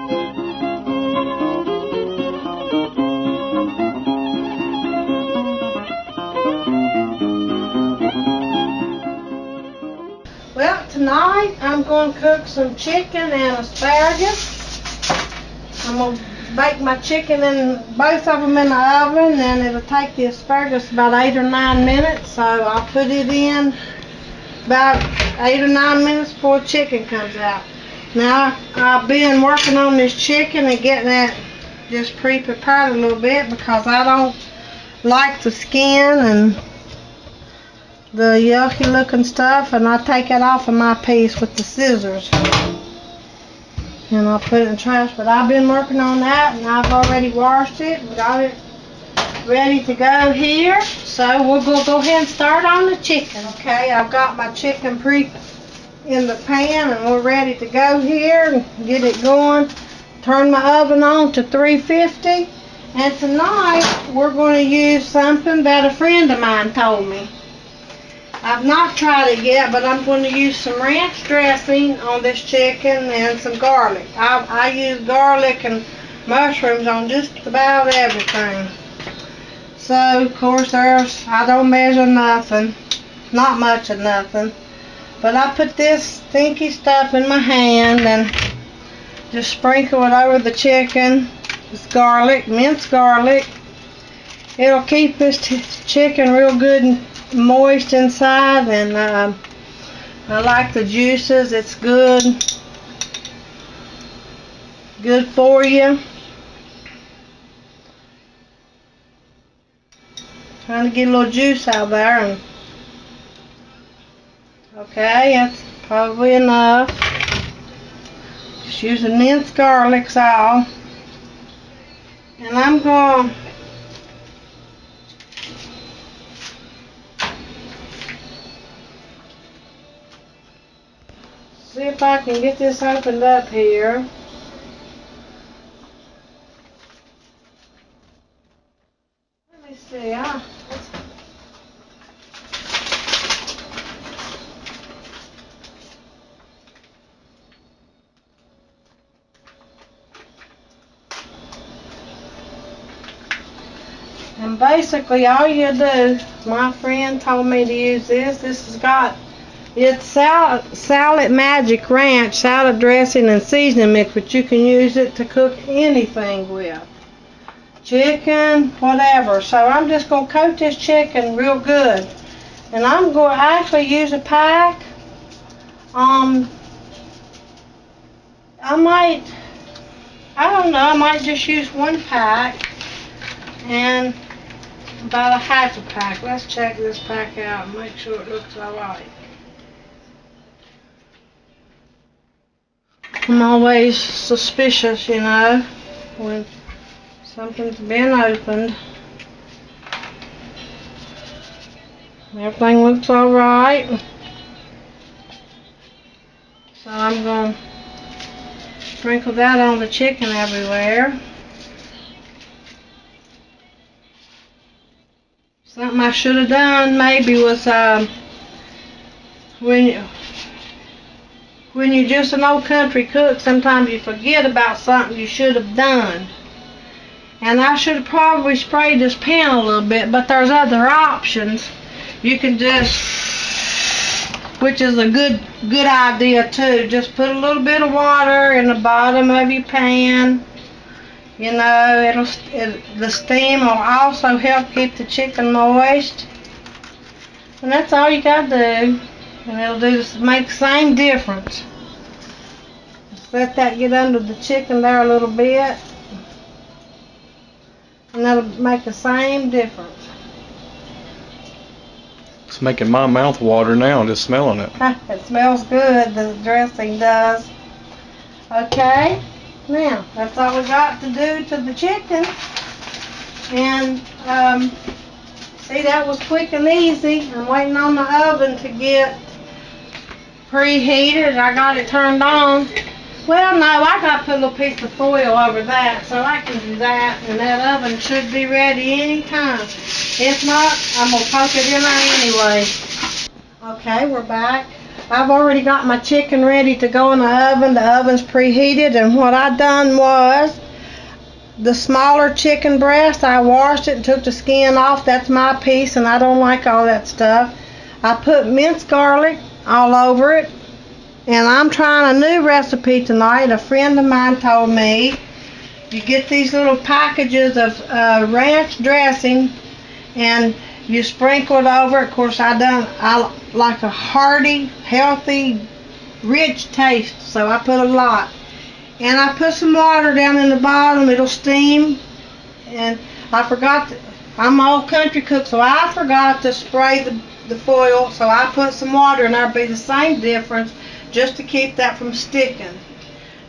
Well, tonight I'm going to cook some chicken and asparagus. I'm going to bake my chicken in both of them in the oven, and it'll take the asparagus about 8 or 9 minutes. So I'll put it in about 8 or 9 minutes before the chicken comes out. Now I've been working on this chicken and getting it just pre-prepared a little bit because I don't like the skin and the yucky looking stuff, and I take it off of my piece with the scissors and I'll put it in the trash. But I've been working on that, and I've already washed it and got it ready to go here. So we're going to go ahead and start on the chicken. Okay, I've got my chicken in the pan and we're ready to go here and get it going. Turn my oven on to 350, and tonight we're going to use something that a friend of mine told me. I've not tried it yet, but I'm going to use some ranch dressing on this chicken and some garlic. I use garlic and mushrooms on just about everything. So, of course, I don't measure nothing, not much of nothing. But I put this stinky stuff in my hand and just sprinkle it over the chicken. It's garlic, minced garlic. It'll keep this chicken real good and moist inside, and I like the juices. It's good for you. Trying to get a little juice out there. And okay, that's probably enough. Just using minced garlic's all. And I'm going to see if I can get this opened up here. Let me see. And basically all you do, my friend told me to use this. This has got, it's salad magic ranch, salad dressing and seasoning mix, but you can use it to cook anything with. Chicken, whatever. So I'm just going to coat this chicken real good. And I'm going to actually use a pack. I don't know, I might just use one pack and about a half a pack. Let's check this pack out and make sure it looks alright. I'm always suspicious, you know, when something's been opened. Everything looks alright. So I'm going to sprinkle that on the chicken everywhere. Something I should have done maybe was when you're just an old country cook, sometimes you forget about something you should have done. And I should have probably sprayed this pan a little bit, but there's other options. You can just, which is a good idea too, just put a little bit of water in the bottom of your pan. You know, the steam will also help keep the chicken moist. And that's all you gotta do. And it'll make the same difference. Just let that get under the chicken there a little bit. And that'll make the same difference. It's making my mouth water now, just smelling it. It smells good, the dressing does. Okay. Now, that's all we got to do to the chicken. And, see, that was quick and easy. I'm waiting on the oven to get preheated. I got it turned on. Well, no, I got to put a little piece of foil over that, so I can do that. And that oven should be ready anytime. If not, I'm going to poke it in there anyway. Okay, we're back. I've already got my chicken ready to go in the oven. The oven's preheated, and what I done was, the smaller chicken breast, I washed it and took the skin off. That's my piece, and I don't like all that stuff. I put minced garlic all over it, and I'm trying a new recipe tonight. A friend of mine told me you get these little packages of ranch dressing, and you sprinkle it over. Of course, I like a hearty, healthy, rich taste, so I put a lot. And I put some water down in the bottom. It'll steam. And I forgot, I'm an old country cook, so I forgot to spray the foil, so I put some water, and there'll be the same difference just to keep that from sticking.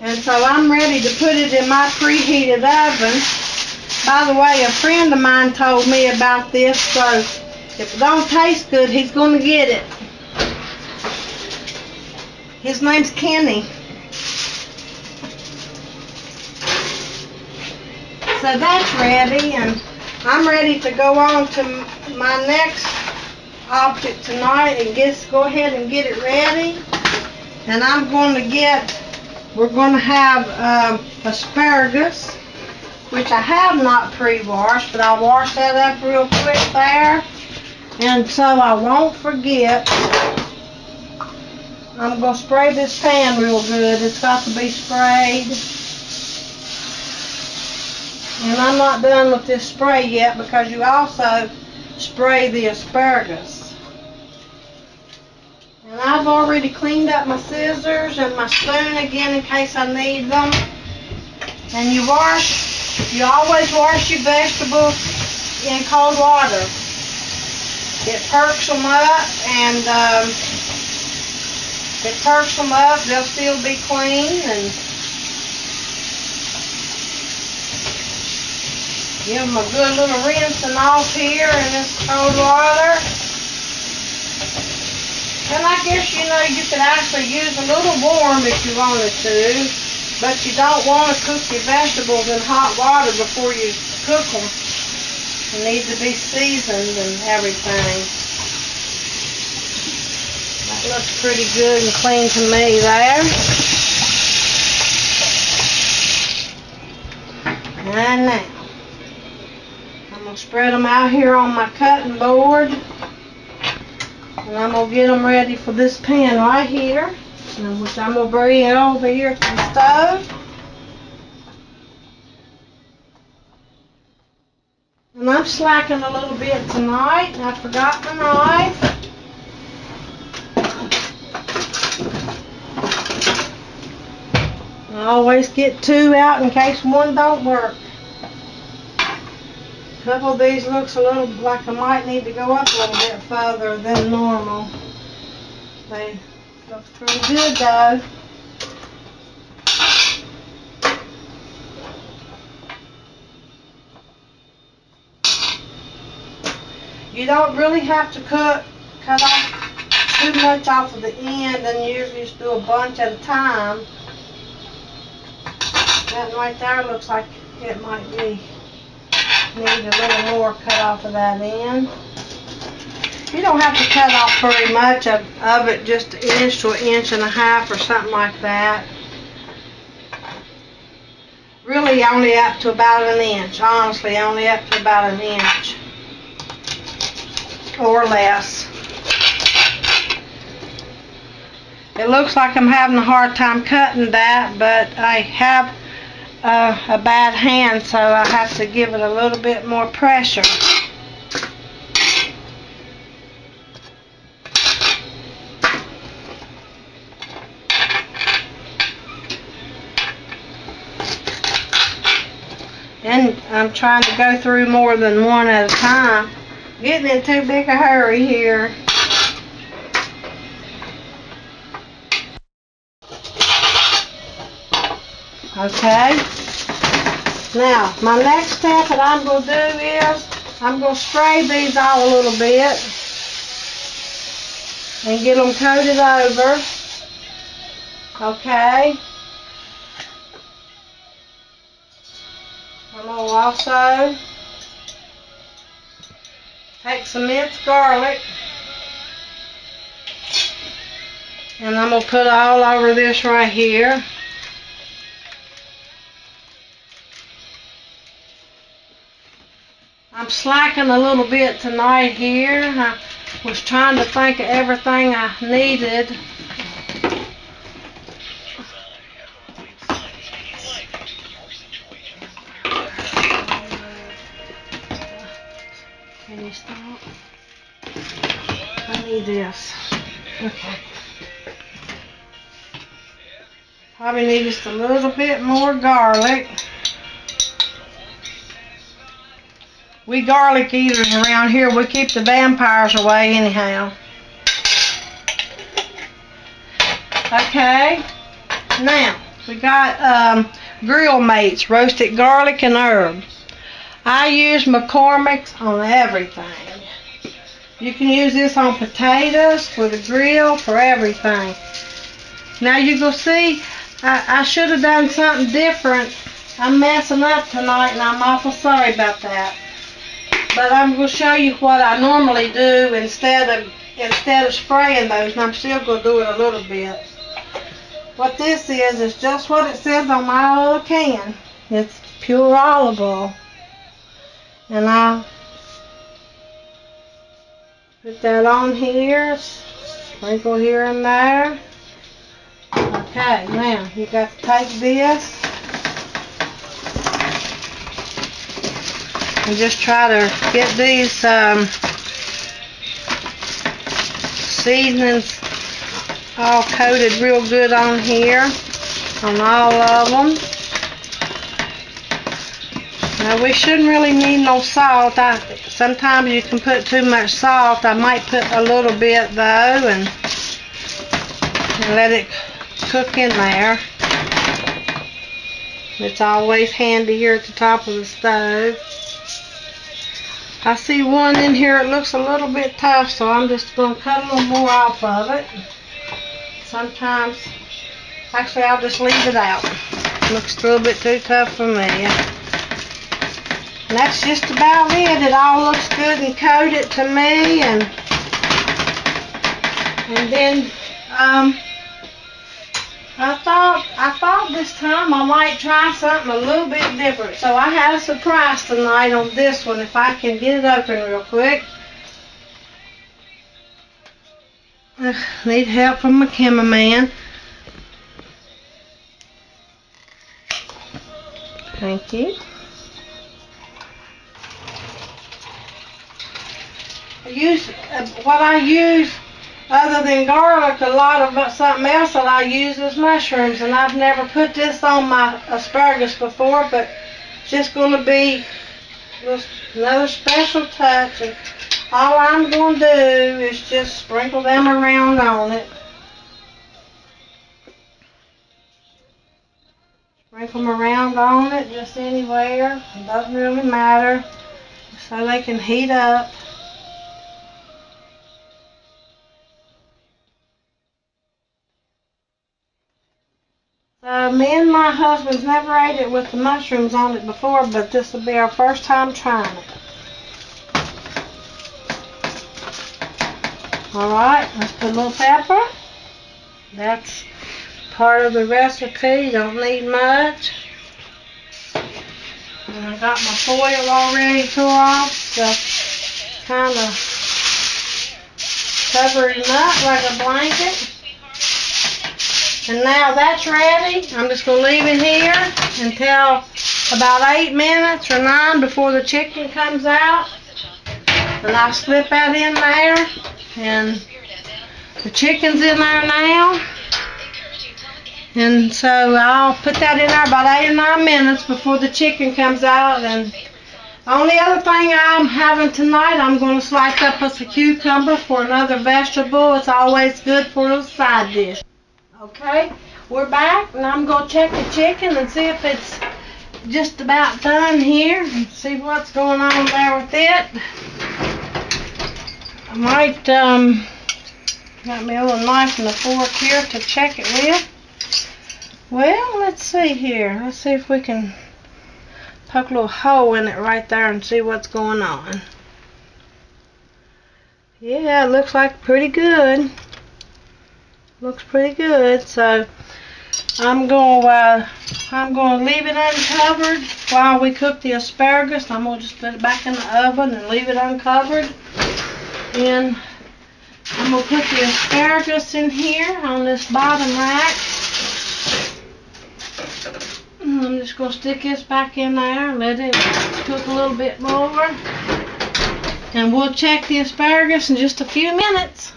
And so I'm ready to put it in my preheated oven. By the way, a friend of mine told me about this, so if it don't taste good, he's going to get it. His name's Kenny. So that's ready, and I'm ready to go on to my next object tonight and go ahead and get it ready. And we're going to have asparagus, which I have not pre-washed, but I'll wash that up real quick there. And so I won't forget, I'm going to spray this pan real good. It's got to be sprayed. And I'm not done with this spray yet, because you also spray the asparagus. And I've already cleaned up my scissors and my spoon again in case I need them. And you always wash your vegetables in cold water. It perks them up, and they'll still be clean. And give them a good little rinsing off here in this cold water. And I guess, you could actually use a little warm if you wanted to, but you don't want to cook your vegetables in hot water before you cook them. They need to be seasoned and everything. That looks pretty good and clean to me there. And now, I'm going to spread them out here on my cutting board. And I'm going to get them ready for this pan right here, which I'm going to bring it over here to the stove. And I'm slacking a little bit tonight, and I forgot my knife. I always get two out in case one don't work. A couple of these looks a little like I might need to go up a little bit further than normal. They look pretty good though. You don't really have to cut off too much off of the end, and usually just do a bunch at a time. That right there looks like it might need a little more cut off of that end. You don't have to cut off very much of it, just an inch to an inch and a half or something like that. Really only up to about an inch, honestly, only up to about an inch or less. It looks like I'm having a hard time cutting that, but I have a bad hand, so I have to give it a little bit more pressure. And I'm trying to go through more than one at a time. Getting in too big a hurry here. Okay. Now, my next step that I'm going to do is I'm going to spray these all a little bit and get them coated over. Okay. I'm going to also take some minced garlic And I'm going to put all over this right here. I'm slacking a little bit tonight here. I was trying to think of everything I needed. Can you stop? I need this. Okay. Probably need just a little bit more garlic. We garlic eaters around here. We keep the vampires away anyhow. Okay. Now, we got grill mates, roasted garlic and herb. I use McCormick's on everything. You can use this on potatoes, for the grill, for everything. Now you go see, I should have done something different. I'm messing up tonight and I'm awful sorry about that. But I'm going to show you what I normally do instead of spraying those, and I'm still going to do it a little bit. What this is just what it says on my little can. It's pure olive oil. And I'll put that on here, sprinkle here and there. Okay, now you got to take this and just try to get these seasonings all coated real good on here, on all of them. Now we shouldn't really need no salt. Sometimes you can put too much salt. I might put a little bit though and let it cook in there. It's always handy here at the top of the stove. I see one in here, it looks a little bit tough, so I'm just going to cut a little more off of it. Sometimes, actually I'll just leave it out. It looks a little bit too tough for me. And that's just about it. It all looks good and coated to me. And then I thought this time I might try something a little bit different. So I had a surprise tonight on this one, if I can get it open real quick. Need help from my cameraman. Thank you. What I use other than garlic, a lot of something else that I use is mushrooms, and I've never put this on my asparagus before, but it's just going to be just another special touch. And all I'm going to do is just sprinkle them around on it. Sprinkle them around on it, just anywhere. It doesn't really matter, so they can heat up. Me and my husband's never ate it with the mushrooms on it before, but this will be our first time trying it. Alright, let's put a little pepper. That's part of the recipe, don't need much. And I got my foil already tore off, so kind of cover him up like a blanket. And now that's ready. I'm just going to leave it here until about 8 minutes or 9 before the chicken comes out. And I'll slip that in there. And the chicken's in there now. And so I'll put that in there about 8 or 9 minutes before the chicken comes out. And the only other thing I'm having tonight, I'm going to slice up a cucumber for another vegetable. It's always good for a side dish. Okay, we're back, and I'm going to check the chicken and see if it's just about done here, and see what's going on there with it. I might, got me a little knife and a fork here to check it with. Well, let's see here. Let's see if we can poke a little hole in it right there and see what's going on. Yeah, it looks like pretty good. Looks pretty good. So I'm going to leave it uncovered while we cook the asparagus. I'm going to just put it back in the oven and leave it uncovered. And I'm going to put the asparagus in here on this bottom rack. And I'm just going to stick this back in there and let it cook a little bit more. And we'll check the asparagus in just a few minutes.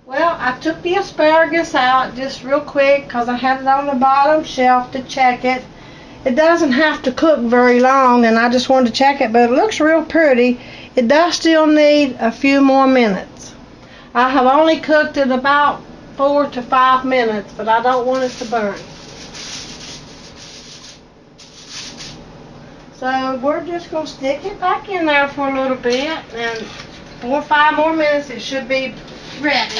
Well, I took the asparagus out just real quick because I had it on the bottom shelf to check it. It doesn't have to cook very long, and I just wanted to check it, but it looks real pretty. It does still need a few more minutes. I have only cooked it about 4 to 5 minutes, but I don't want it to burn. So we're just going to stick it back in there for a little bit, and 4 or 5 more minutes it should be ready.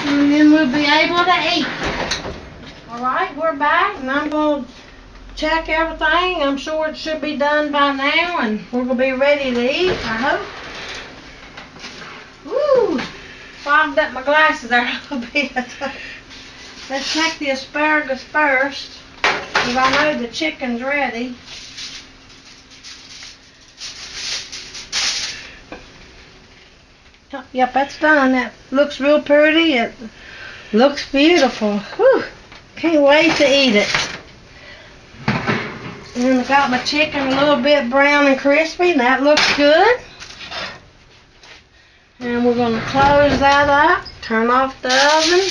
And then we'll be able to eat. Alright, we're back, and I'm going to check everything. I'm sure it should be done by now, and we're going to be ready to eat, I hope. Woo! Fogged up my glasses there a little bit. Let's check the asparagus first, because I know the chicken's ready. Yep, that's done. That looks real pretty. It looks beautiful. Whew. Can't wait to eat it. And I got my chicken a little bit brown and crispy, and that looks good. And we're going to close that up, turn off the oven.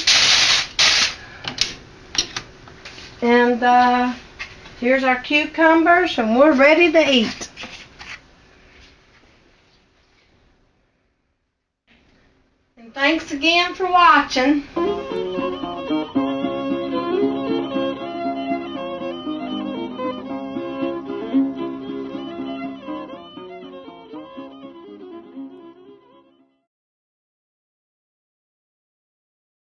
And here's our cucumbers, and we're ready to eat. And thanks again for watching.